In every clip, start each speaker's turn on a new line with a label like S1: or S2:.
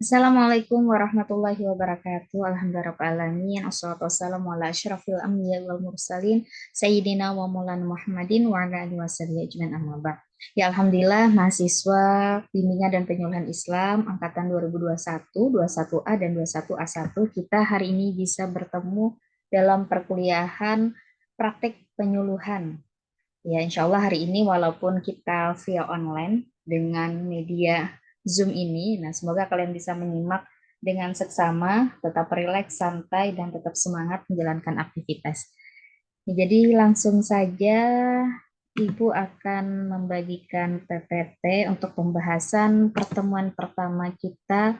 S1: Assalamualaikum warahmatullahi wabarakatuh. Alhamdulillahirrahmanirrahim. Assalatu wassalamu ala asyrafil anbiya wal mursalin. Sayyidina wa maulana Muhammadin wa ala alihi washabihi ajmain amma ba'd. Ya Alhamdulillah mahasiswa Bimbingan dan Penyuluhan Islam angkatan 2021, 21A dan 21A1 kita hari ini bisa bertemu dalam perkuliahan praktek penyuluhan. Ya, insya Allah hari ini walaupun kita via online dengan media Zoom ini, nah semoga kalian bisa menyimak dengan seksama, tetap rileks, santai, dan tetap semangat menjalankan aktivitas. Ya, jadi langsung saja Ibu akan membagikan PPT untuk pembahasan pertemuan pertama kita.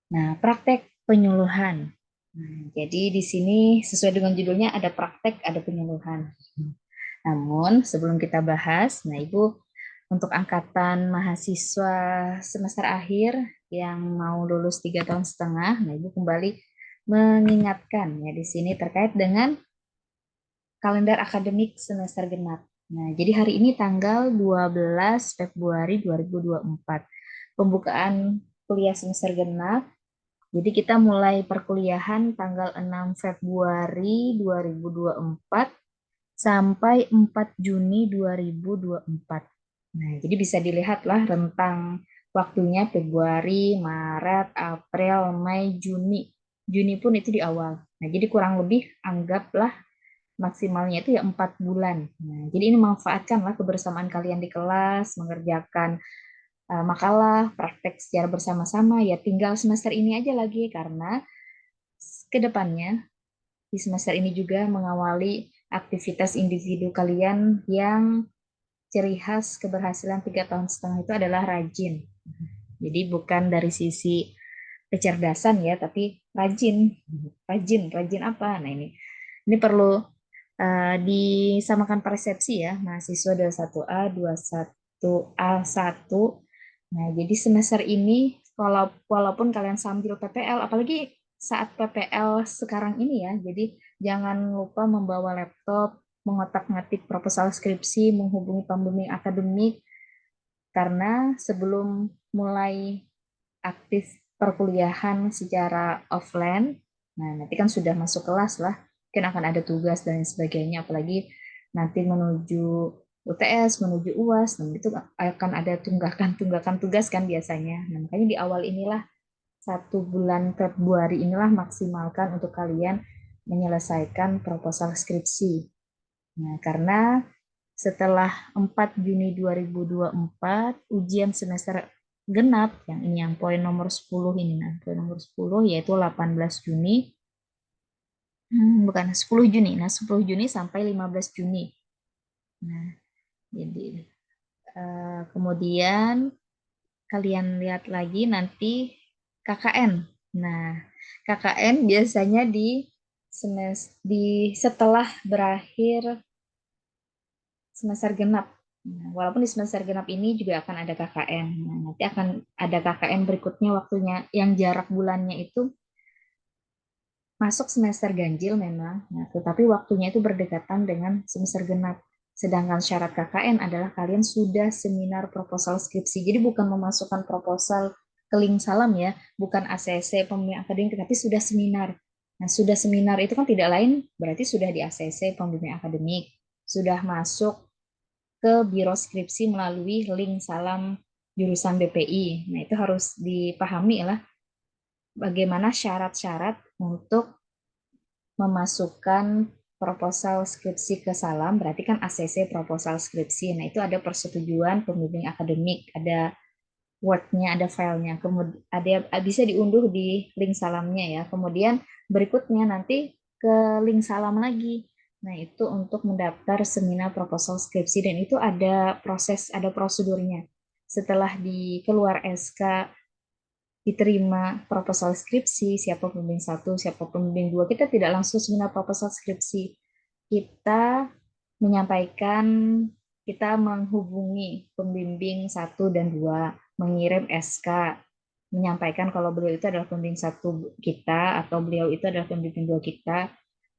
S1: Nah, praktek penyuluhan. Nah, jadi di sini sesuai dengan judulnya ada praktek, ada penyuluhan. Namun sebelum kita bahas, nah Ibu untuk angkatan mahasiswa semester akhir yang mau lulus 3 tahun setengah, nah Ibu kembali mengingatkan ya di sini terkait dengan kalender akademik semester genap. Nah, jadi hari ini tanggal 12 Februari 2024, pembukaan kuliah semester genap. Jadi kita mulai perkuliahan tanggal 6 Februari 2024 sampai 4 Juni 2024. Nah, jadi bisa dilihatlah rentang waktunya Februari, Maret, April, Mei, Juni. Juni pun itu di awal. Nah, jadi kurang lebih anggaplah maksimalnya itu ya 4 bulan. Nah, jadi ini manfaatkanlah kebersamaan kalian di kelas, mengerjakan makalah, praktek secara bersama-sama. Ya tinggal semester ini aja lagi karena kedepannya di semester ini juga mengawali aktivitas individu kalian yang ciri khas keberhasilan 3 tahun setengah itu adalah rajin. Jadi bukan dari sisi kecerdasan ya, tapi rajin. Rajin, rajin apa? Nah ini perlu disamakan persepsi ya, mahasiswa 21A, 21A1. Nah, jadi semester ini walaupun kalian sambil PPL, apalagi saat PPL sekarang ini ya, jadi jangan lupa membawa laptop, mengotak-ngatik proposal skripsi, menghubungi pembimbing akademik, karena sebelum mulai aktif perkuliahan secara offline, nah nanti kan sudah masuk kelas lah, mungkin akan ada tugas dan sebagainya, apalagi nanti menuju UTS, menuju UAS, nah itu akan ada tunggakan-tunggakan tugas kan biasanya. Nah, makanya di awal inilah 1 bulan Februari inilah maksimalkan untuk kalian menyelesaikan proposal skripsi. Nah, karena setelah 4 Juni 2024, ujian semester genap, yang ini yang poin nomor 10 ini, nah, poin nomor 10 yaitu 18 Juni, bukan 10 Juni, nah 10 Juni sampai 15 Juni. Nah, jadi kemudian kalian lihat lagi nanti KKN. Nah, KKN biasanya di setelah berakhir semester genap. Nah, walaupun di semester genap ini juga akan ada KKN. Nah, nanti akan ada KKN berikutnya waktunya yang jarak bulannya itu masuk semester ganjil memang, nah, tetapi waktunya itu berdekatan dengan semester genap. Sedangkan syarat KKN adalah kalian sudah seminar proposal skripsi. Jadi bukan memasukkan proposal ke link salam ya, bukan ACC pembimbing akademik, tapi sudah seminar. Nah, sudah seminar itu kan tidak lain berarti sudah di ACC pembimbing akademik, sudah masuk ke biro skripsi melalui link salam jurusan BPI. Nah, itu harus dipahami lah bagaimana syarat-syarat untuk memasukkan proposal skripsi ke salam, berarti kan ACC proposal skripsi. Nah, itu ada persetujuan pembimbing akademik, ada Word-nya, ada filenya, kemudian ada bisa diunduh di link salamnya ya. Kemudian berikutnya nanti ke link salam lagi. Nah, itu untuk mendaftar seminar proposal skripsi dan itu ada proses, ada prosedurnya. Setelah dikeluar SK diterima proposal skripsi, siapa pembimbing satu, siapa pembimbing dua, kita tidak langsung seminar proposal skripsi. Kita menyampaikan, kita menghubungi pembimbing satu dan dua, mengirim SK, menyampaikan kalau beliau itu adalah pembimbing satu kita, atau beliau itu adalah pembimbing dua kita.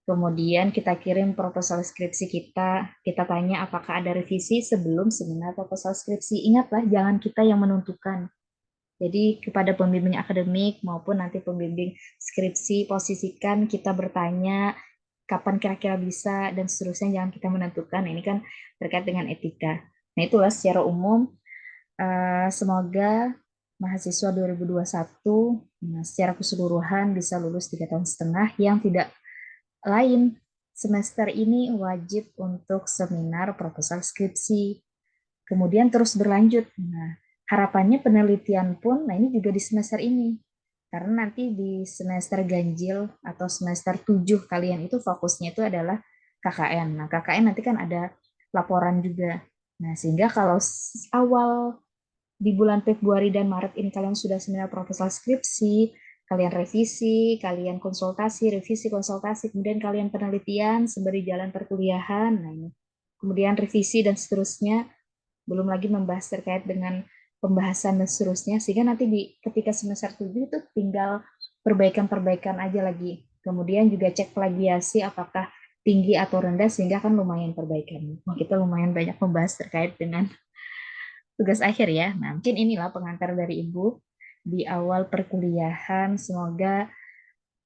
S1: Kemudian kita kirim proposal skripsi kita tanya apakah ada revisi sebelum seminar proposal skripsi. Ingatlah, jangan kita yang menentukan. Jadi kepada pembimbing akademik maupun nanti pembimbing skripsi, posisikan kita bertanya kapan kira-kira bisa dan seterusnya, jangan kita menentukan. Ini kan terkait dengan etika. Nah, itulah secara umum. Semoga mahasiswa 2021 secara keseluruhan bisa lulus 3 tahun setengah, yang tidak lain semester ini wajib untuk seminar proposal skripsi, kemudian terus berlanjut. Nah, harapannya penelitian pun, nah ini juga di semester ini. Karena nanti di semester ganjil atau semester 7 kalian itu fokusnya itu adalah KKN. Nah, KKN nanti kan ada laporan juga. Nah, sehingga kalau awal di bulan Februari dan Maret ini kalian sudah seminar proposal skripsi, kalian revisi, kalian konsultasi, revisi, konsultasi, kemudian kalian penelitian sembari jalan perkuliahan, nah ini. Kemudian revisi dan seterusnya, belum lagi membahas terkait dengan pembahasan dan seterusnya, sehingga nanti ketika semester 7 itu tinggal perbaikan-perbaikan aja lagi. Kemudian juga cek plagiasi apakah tinggi atau rendah, sehingga kan lumayan perbaikannya. Kita lumayan banyak membahas terkait dengan tugas akhir ya. Nah, mungkin inilah pengantar dari Ibu di awal perkuliahan. Semoga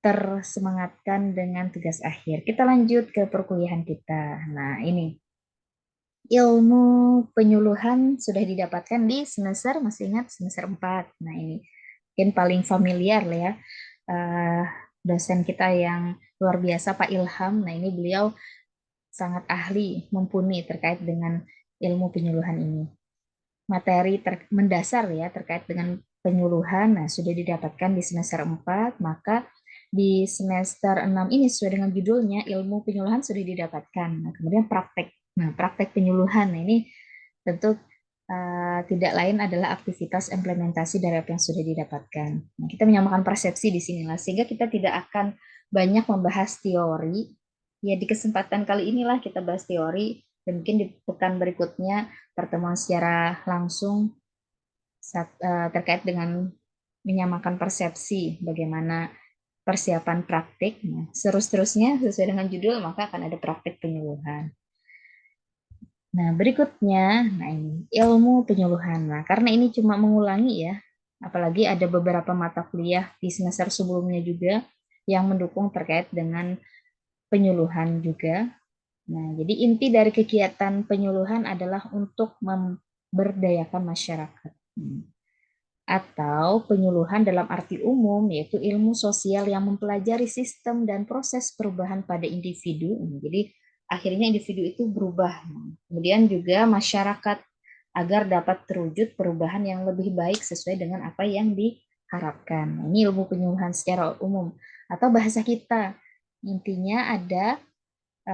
S1: tersemangatkan dengan tugas akhir. Kita lanjut ke perkuliahan kita. Nah, ini ilmu penyuluhan sudah didapatkan di semester, masih ingat semester 4. Nah, ini mungkin paling familiar lah ya. Eh, Dosen kita yang luar biasa Pak Ilham. Nah, ini beliau sangat ahli, mumpuni terkait dengan ilmu penyuluhan ini. Materi mendasar ya terkait dengan penyuluhan sudah didapatkan di semester 4, maka di semester 6 ini sesuai dengan judulnya ilmu penyuluhan sudah didapatkan. Nah, kemudian praktek. Nah, praktek penyuluhan ini tentu tidak lain adalah aktivitas implementasi dari apa yang sudah didapatkan. Nah, kita menyamakan persepsi di sinilah sehingga kita tidak akan banyak membahas teori. Ya, di kesempatan kali inilah kita bahas teori, dan mungkin di pekan berikutnya pertemuan secara langsung terkait dengan menyamakan persepsi bagaimana persiapan praktik. Nah, seterusnya sesuai dengan judul maka akan ada praktik penyuluhan. Nah, berikutnya, nah ini ilmu penyuluhan. Nah, karena ini cuma mengulangi ya, apalagi ada beberapa mata kuliah di semester sebelumnya juga yang mendukung terkait dengan penyuluhan juga. Nah, jadi inti dari kegiatan penyuluhan adalah untuk memberdayakan masyarakat. Atau penyuluhan dalam arti umum, yaitu ilmu sosial yang mempelajari sistem dan proses perubahan pada individu. Jadi, akhirnya individu itu berubah. Kemudian juga masyarakat, agar dapat terwujud perubahan yang lebih baik sesuai dengan apa yang diharapkan. Ini ilmu penyuluhan secara umum. Atau bahasa kita, intinya ada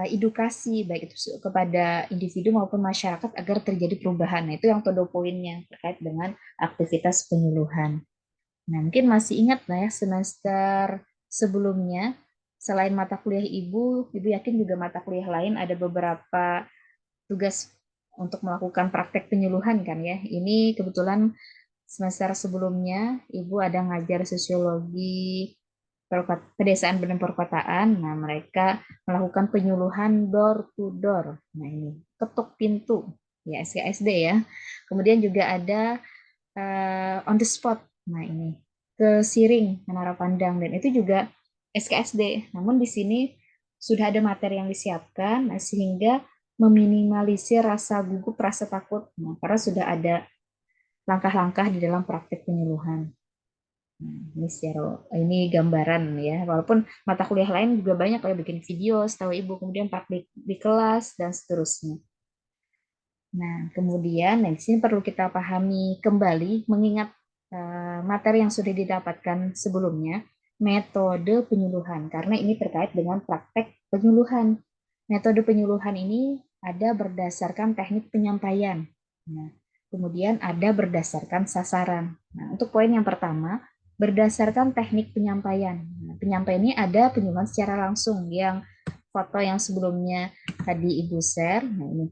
S1: edukasi baik itu kepada individu maupun masyarakat agar terjadi perubahan. Nah, itu yang todo poinnya terkait dengan aktivitas penyuluhan. Nah, mungkin masih ingat lah ya semester sebelumnya, selain mata kuliah Ibu yakin juga mata kuliah lain ada beberapa tugas untuk melakukan praktek penyuluhan kan ya. Ini kebetulan semester sebelumnya Ibu ada ngajar sosiologi pedesaan dan perkotaan. Nah, mereka melakukan penyuluhan door to door. Nah, ini ketuk pintu ya, SKSD ya. Kemudian juga ada on the spot. Nah, ini ke Siring Menara Pandang, dan itu juga SKSD. Namun di sini sudah ada materi yang disiapkan, nah, sehingga meminimalisir rasa gugup, rasa takut. Nah, karena sudah ada langkah-langkah di dalam praktik penyuluhan. Nah, ini gambaran ya. Walaupun mata kuliah lain juga banyak kayak bikin video, setahu Ibu, kemudian praktik di kelas dan seterusnya. Nah, kemudian di sini perlu kita pahami kembali mengingat materi yang sudah didapatkan sebelumnya, metode penyuluhan, karena ini terkait dengan praktek penyuluhan. Metode penyuluhan ini ada berdasarkan teknik penyampaian. Nah, kemudian ada berdasarkan sasaran. Nah, untuk poin yang pertama, berdasarkan teknik penyampaian. Nah, penyampaian ini ada penyuluhan secara langsung yang foto yang sebelumnya tadi Ibu share. Nah, ini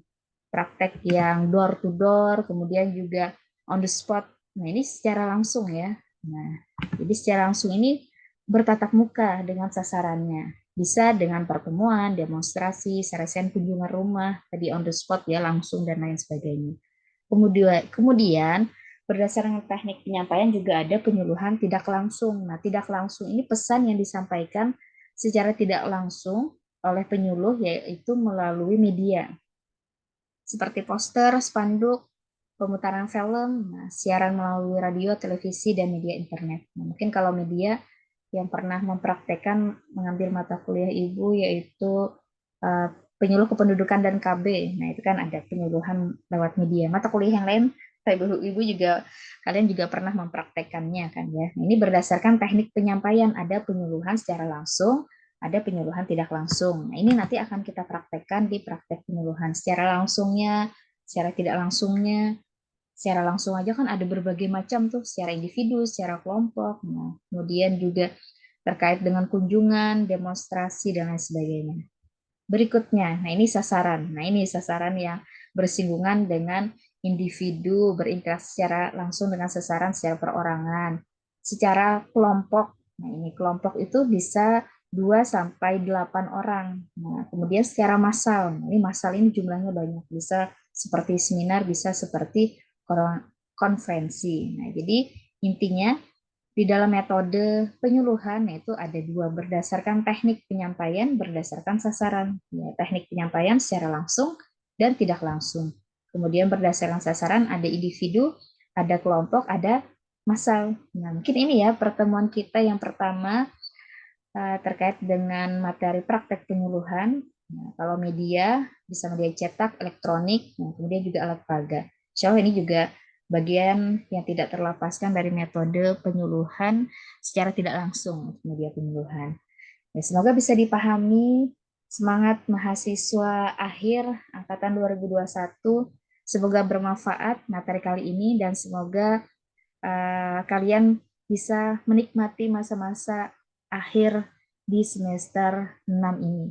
S1: praktek yang door to door, kemudian juga on the spot. Nah, ini secara langsung ya. Nah, jadi secara langsung ini bertatap muka dengan sasarannya. Bisa dengan pertemuan, demonstrasi, seresen kunjungan rumah, tadi on the spot ya, langsung dan lain sebagainya. Kemudian Berdasarkan teknik penyampaian juga ada penyuluhan tidak langsung. Nah, tidak langsung ini pesan yang disampaikan secara tidak langsung oleh penyuluh, yaitu melalui media seperti poster, spanduk, pemutaran film, nah, siaran melalui radio, televisi, dan media internet. Nah, mungkin kalau media yang pernah mempraktekkan mengambil mata kuliah Ibu yaitu uh, penyuluh kependudukan dan KB. Nah, itu kan ada penyuluhan lewat media. Mata kuliah yang lain, Ibu juga kalian juga pernah mempraktekannya kan ya. Nah, ini berdasarkan teknik penyampaian, ada penyuluhan secara langsung, ada penyuluhan tidak langsung. Nah, ini nanti akan kita praktekkan di praktek penyuluhan secara langsungnya, secara tidak langsungnya. Secara langsung aja kan ada berbagai macam tuh, secara individu, secara kelompok. Nah, kemudian juga terkait dengan kunjungan, demonstrasi, dan lain sebagainya. Berikutnya, nah ini sasaran. Nah, ini sasaran yang bersinggungan dengan individu, berinteraksi secara langsung dengan sasaran secara perorangan. Secara kelompok, nah ini kelompok itu bisa 2 sampai 8 orang. Nah, kemudian secara massal. Nah, ini massal ini jumlahnya banyak, bisa seperti seminar, bisa seperti konferensi. Nah, jadi intinya di dalam metode penyuluhan itu ada dua, berdasarkan teknik penyampaian, berdasarkan sasaran. Ya, teknik penyampaian secara langsung dan tidak langsung. Kemudian berdasarkan sasaran ada individu, ada kelompok, ada massal. Nah, mungkin ini ya pertemuan kita yang pertama terkait dengan materi praktek penyuluhan. Nah, kalau media, bisa media cetak, elektronik, nah, kemudian juga alat peraga. Insya Allah ini juga bagian yang tidak terlepaskan dari metode penyuluhan secara tidak langsung, media penyuluhan. Ya, semoga bisa dipahami semangat mahasiswa akhir angkatan 2021. Semoga bermanfaat materi kali ini dan semoga kalian bisa menikmati masa-masa akhir di semester 6 ini.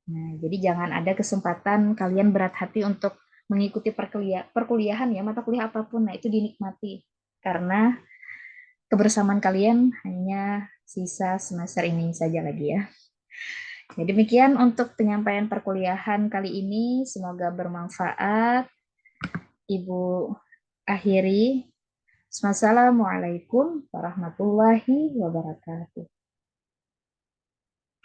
S1: Nah, jadi jangan ada kesempatan kalian berat hati untuk mengikuti perkuliahan ya, mata kuliah apapun, nah itu dinikmati. Karena kebersamaan kalian hanya sisa semester ini saja lagi ya. Jadi demikian untuk penyampaian perkuliahan kali ini, semoga bermanfaat. Ibu akhiri. Wassalamualaikum warahmatullahi wabarakatuh.